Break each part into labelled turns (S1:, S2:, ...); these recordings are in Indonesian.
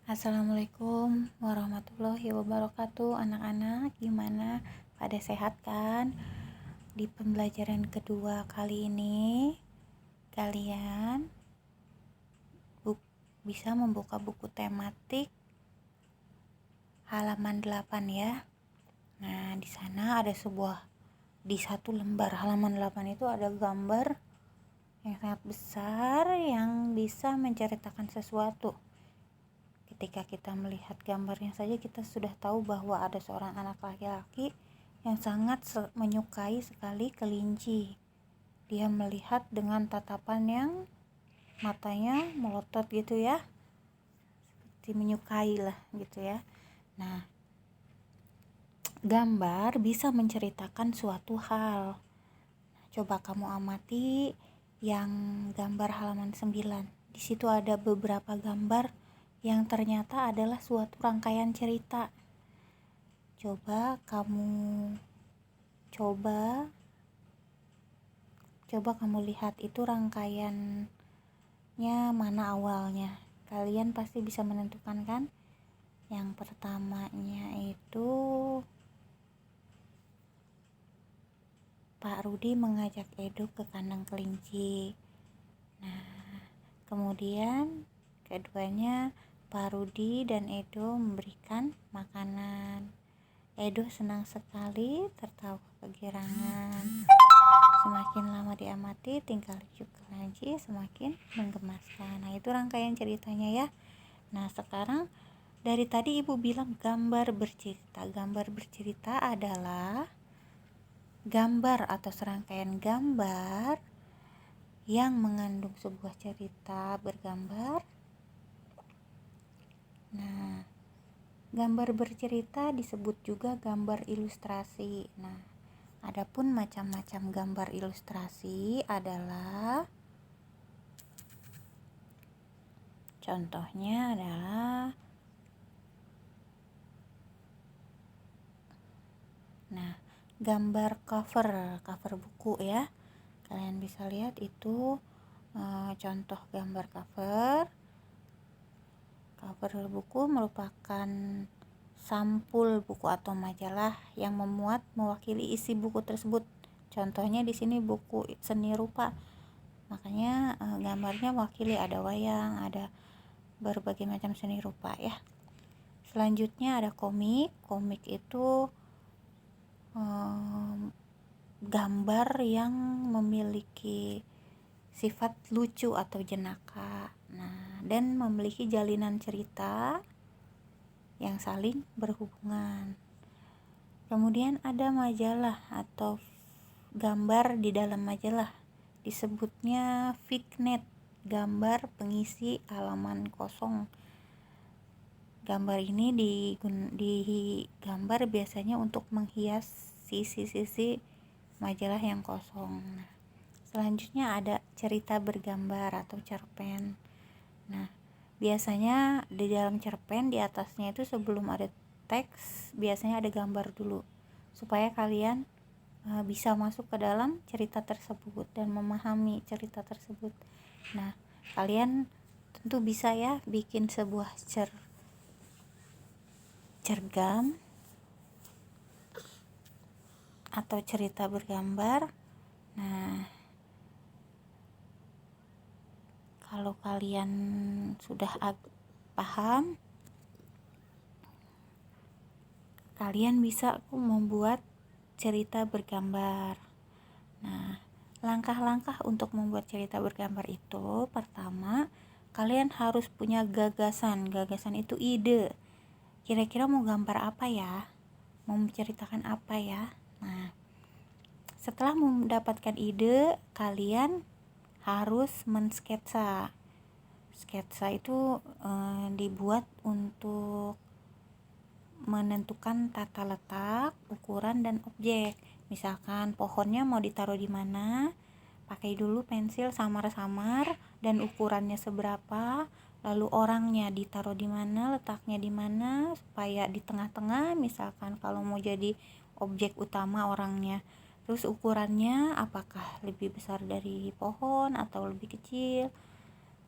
S1: Assalamualaikum warahmatullahi wabarakatuh. Anak-anak, gimana? Pada sehat kan? Di pembelajaran kedua kali ini, kalian bisa membuka buku tematik halaman 8 ya. Nah, di sana ada di satu lembar halaman 8 itu ada gambar yang sangat besar yang bisa menceritakan sesuatu. Ketika kita melihat gambarnya saja kita sudah tahu bahwa ada seorang anak laki-laki yang sangat menyukai sekali kelinci. Dia melihat dengan tatapan yang matanya melotot gitu ya, seperti menyukai lah gitu ya. Nah, gambar bisa menceritakan suatu hal. Coba kamu amati yang gambar halaman 9. Di situ ada beberapa gambar yang ternyata adalah suatu rangkaian cerita. Coba kamu lihat itu rangkaiannya mana awalnya. Kalian pasti bisa menentukan kan? Yang pertamanya itu Pak Rudi mengajak Edo ke kandang kelinci. Nah, kemudian keduanya Pak Rudi dan Edo memberikan makanan. Edo senang sekali, tertawa kegirangan. Semakin lama diamati, tingkah lucu kelinci semakin menggemaskan. Nah, itu rangkaian ceritanya ya. Nah, sekarang dari tadi Ibu bilang gambar bercerita. Gambar bercerita adalah gambar atau serangkaian gambar yang mengandung sebuah cerita bergambar. Nah, gambar bercerita disebut juga gambar ilustrasi. Nah, adapun macam-macam gambar ilustrasi adalah contohnya adalah gambar cover buku ya. Kalian bisa lihat itu contoh gambar cover buku merupakan sampul buku atau majalah yang mewakili isi buku tersebut. Contohnya di sini buku seni rupa. Makanya gambarnya mewakili ada wayang, ada berbagai macam seni rupa ya. Selanjutnya ada komik. Komik itu gambar yang memiliki sifat lucu atau jenaka. Nah, dan memiliki jalinan cerita yang saling berhubungan. Kemudian ada majalah atau gambar di dalam majalah. Disebutnya vignette, gambar pengisi halaman kosong. Gambar ini digambar biasanya untuk menghias sisi-sisi majalah yang kosong. Nah, selanjutnya ada cerita bergambar atau cerpen. Nah, biasanya di dalam cerpen di atasnya itu sebelum ada teks biasanya ada gambar dulu supaya kalian bisa masuk ke dalam cerita tersebut dan memahami cerita tersebut. Nah, kalian tentu bisa ya bikin sebuah cergam atau cerita bergambar. Nah, kalau kalian sudah paham, kalian bisa membuat cerita bergambar. Nah, langkah-langkah untuk membuat cerita bergambar itu, pertama, kalian harus punya gagasan. Gagasan itu ide. Kira-kira mau gambar apa ya? Mau menceritakan apa ya? Nah, setelah mendapatkan ide, kalian harus mensketsa. Sketsa itu dibuat untuk menentukan tata letak, ukuran, dan objek. Misalkan pohonnya mau ditaruh di mana, pakai dulu pensil samar-samar dan ukurannya seberapa. Lalu orangnya ditaruh di mana, letaknya di mana, supaya di tengah-tengah. Misalkan kalau mau jadi objek utama orangnya, terus ukurannya apakah lebih besar dari pohon atau lebih kecil.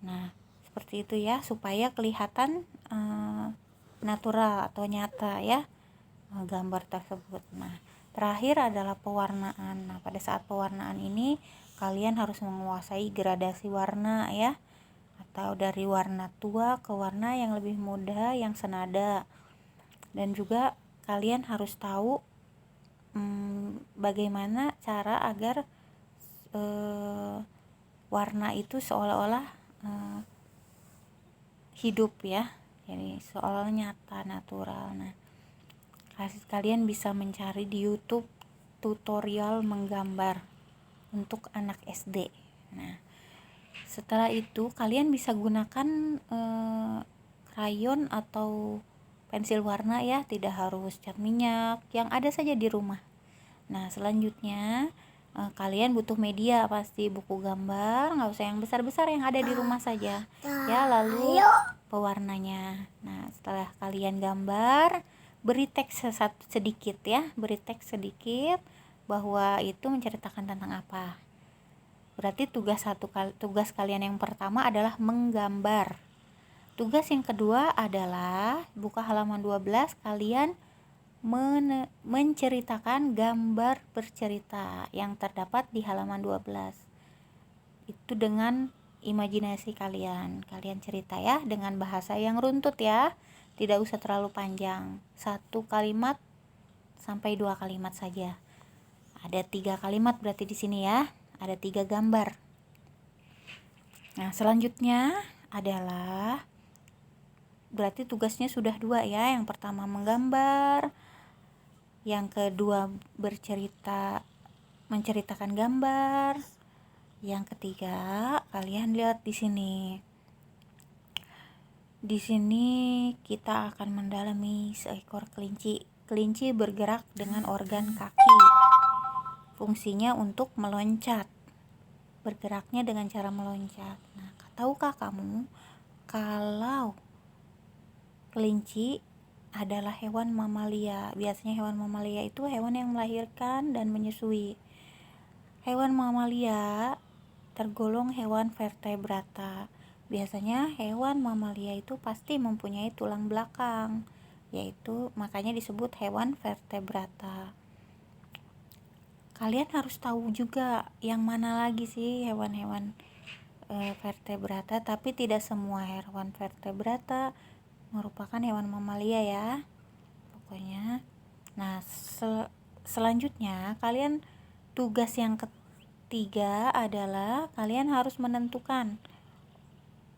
S1: Nah, seperti itu ya, supaya kelihatan natural atau nyata ya gambar tersebut. Nah, terakhir adalah pewarnaan. Nah, pada saat pewarnaan ini kalian harus menguasai gradasi warna ya, atau dari warna tua ke warna yang lebih muda yang senada. Dan juga kalian harus tahu bagaimana cara agar warna itu seolah-olah hidup ya, jadi seolah nyata, natural. Nah, kalian bisa mencari di YouTube tutorial menggambar untuk anak SD. Nah, setelah itu kalian bisa gunakan krayon atau pensil warna ya, tidak harus cat minyak, yang ada saja di rumah. Nah, selanjutnya kalian butuh media, pasti buku gambar, nggak usah yang besar-besar, yang ada di rumah saja ya. Lalu pewarnanya. Nah, setelah kalian gambar, beri teks sedikit ya, beri teks sedikit bahwa itu menceritakan tentang apa. Berarti tugas kalian yang pertama adalah menggambar. Tugas yang kedua adalah buka halaman 12, kalian menceritakan gambar bercerita yang terdapat di halaman 12. Itu dengan imajinasi kalian cerita ya, dengan bahasa yang runtut ya, tidak usah terlalu panjang, 1 kalimat sampai 2 kalimat saja. Ada 3 kalimat berarti di sini ya, ada 3 gambar. Nah, selanjutnya adalah berarti tugasnya sudah 2 ya, yang pertama menggambar, yang kedua menceritakan gambar, yang ketiga kalian lihat di sini. Di sini kita akan mendalami seekor kelinci. Kelinci bergerak dengan organ kaki. Fungsinya untuk meloncat. Bergeraknya dengan cara meloncat. Nah, tahukah kamu kalau kelinci adalah hewan mamalia? Biasanya hewan mamalia itu hewan yang melahirkan dan menyusui. Hewan mamalia tergolong hewan vertebrata. Biasanya hewan mamalia itu pasti mempunyai tulang belakang, yaitu makanya disebut hewan vertebrata. Kalian harus tahu juga yang mana lagi sih hewan-hewan vertebrata, tapi tidak semua hewan vertebrata merupakan hewan mamalia ya, pokoknya. Nah, selanjutnya kalian tugas yang ketiga adalah kalian harus menentukan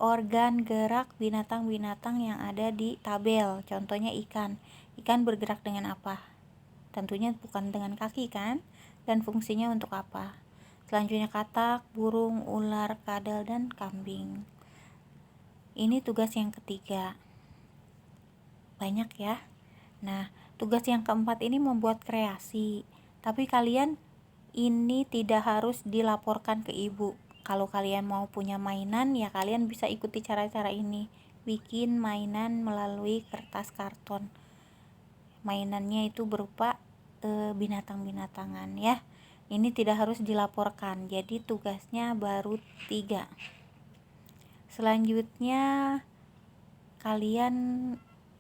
S1: organ gerak binatang-binatang yang ada di tabel. Contohnya ikan. Ikan bergerak dengan apa? Tentunya bukan dengan kaki kan? Dan fungsinya untuk apa? Selanjutnya katak, burung, ular, kadal, dan kambing. Ini tugas yang ketiga. Banyak ya. Nah, tugas yang keempat ini membuat kreasi. Tapi kalian ini tidak harus dilaporkan ke ibu. Kalau kalian mau punya mainan ya kalian bisa ikuti cara-cara ini. Bikin mainan melalui kertas karton. Mainannya itu berupa binatang-binatangan ya. Ini tidak harus dilaporkan. Jadi tugasnya baru 3. Selanjutnya kalian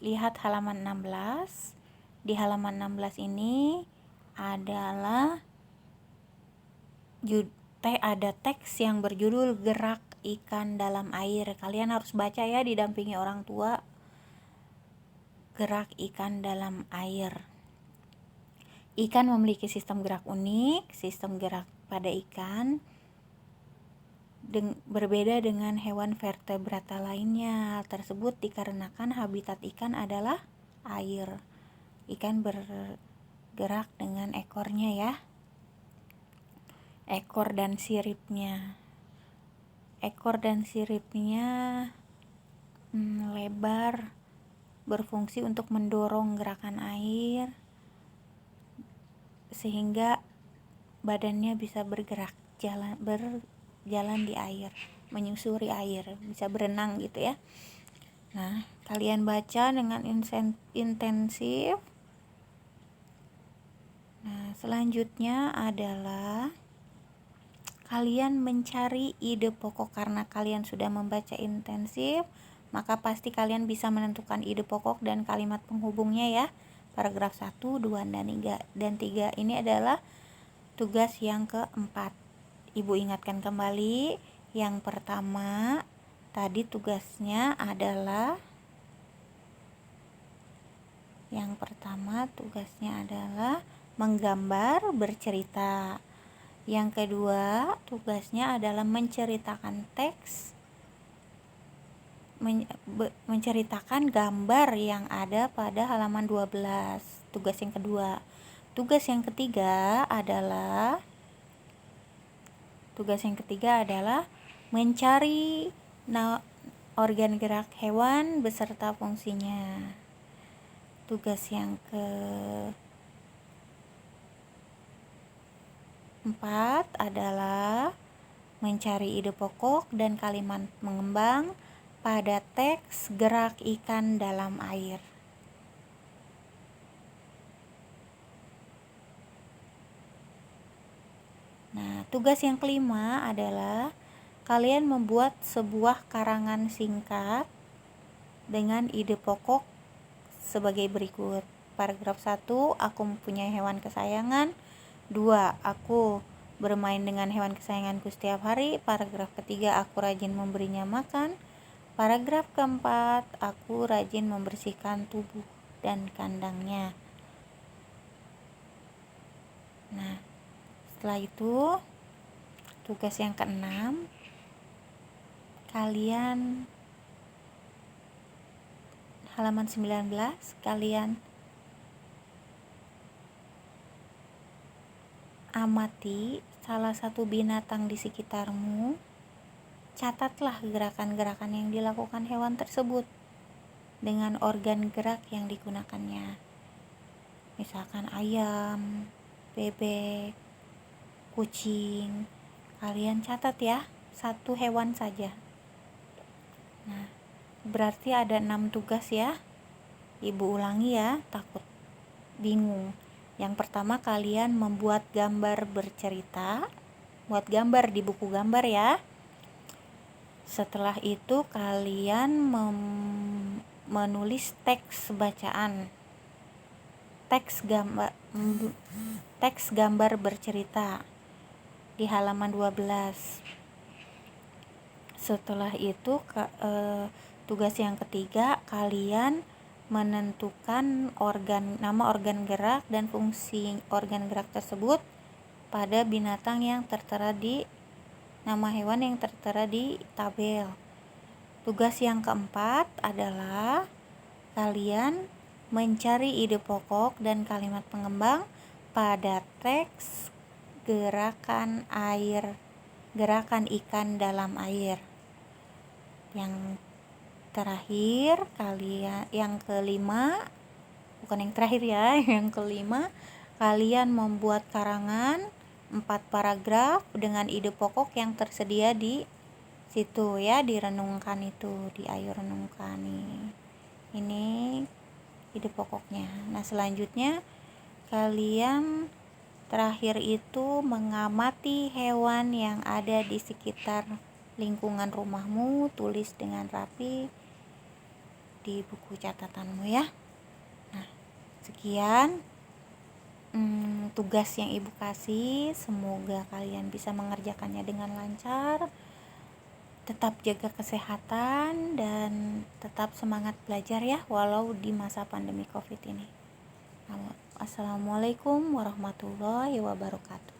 S1: lihat halaman 16. Di halaman 16 ini adalah ada teks yang berjudul Gerak Ikan Dalam Air. Kalian harus baca ya, didampingi orang tua. Gerak ikan dalam air. Ikan memiliki sistem gerak unik. Sistem gerak pada ikan berbeda dengan hewan vertebrata lainnya. Hal tersebut dikarenakan habitat ikan adalah air. Ikan bergerak dengan ekornya ya. Ekor dan siripnya. Ekor dan siripnya lebar, berfungsi untuk mendorong gerakan air sehingga badannya bisa bergerak, berjalan di air, menyusuri air, bisa berenang gitu ya. Nah, kalian baca dengan intensif. Nah, selanjutnya adalah kalian mencari ide pokok. Karena kalian sudah membaca intensif, maka pasti kalian bisa menentukan ide pokok dan kalimat penghubungnya ya. Paragraf 1, 2, dan 3 ini adalah tugas yang keempat. Ibu ingatkan kembali, yang pertama tadi tugasnya adalah menggambar, bercerita. Yang kedua, tugasnya adalah menceritakan teks, menceritakan gambar yang ada pada halaman 12. Tugas yang kedua. Tugas yang ketiga adalah mencari organ gerak hewan beserta fungsinya. Tugas yang keempat adalah mencari ide pokok dan kalimat pengembang pada teks gerak ikan dalam air. Nah, tugas yang kelima adalah kalian membuat sebuah karangan singkat dengan ide pokok sebagai berikut. Paragraf 1, aku mempunyai hewan kesayangan. 2, aku bermain dengan hewan kesayanganku setiap hari. Paragraf ketiga, aku rajin memberinya makan. Paragraf keempat, aku rajin membersihkan tubuh dan kandangnya. Nah, setelah itu tugas yang keenam, kalian halaman 19, kalian amati salah satu binatang di sekitarmu. Catatlah gerakan-gerakan yang dilakukan hewan tersebut dengan organ gerak yang digunakannya. Misalkan ayam, bebek, kucing. Kalian catat ya, satu hewan saja. Nah, berarti ada 6 tugas ya. Ibu ulangi ya, takut bingung. Yang pertama, kalian membuat gambar bercerita. Buat gambar di buku gambar ya. Setelah itu kalian menulis teks bacaan, teks gambar bercerita di halaman 12. Setelah itu tugas yang ketiga, kalian menentukan nama organ gerak dan fungsi organ gerak tersebut pada binatang yang tertera di nama hewan yang tertera di tabel. Tugas yang keempat adalah kalian mencari ide pokok dan kalimat pengembang pada teks gerakan ikan dalam air. Yang terakhir, yang kelima, kalian membuat karangan 4 paragraf dengan ide pokok yang tersedia di situ ya, direnungkan itu, di ayo renungkan nih. Ini ide pokoknya. Nah, selanjutnya kalian terakhir itu mengamati hewan yang ada di sekitar lingkungan rumahmu, tulis dengan rapi di buku catatanmu ya. Nah, sekian tugas yang ibu kasih. Semoga kalian bisa mengerjakannya dengan lancar. Tetap jaga kesehatan dan tetap semangat belajar ya, walau di masa pandemi COVID ini. Assalamualaikum warahmatullahi wabarakatuh.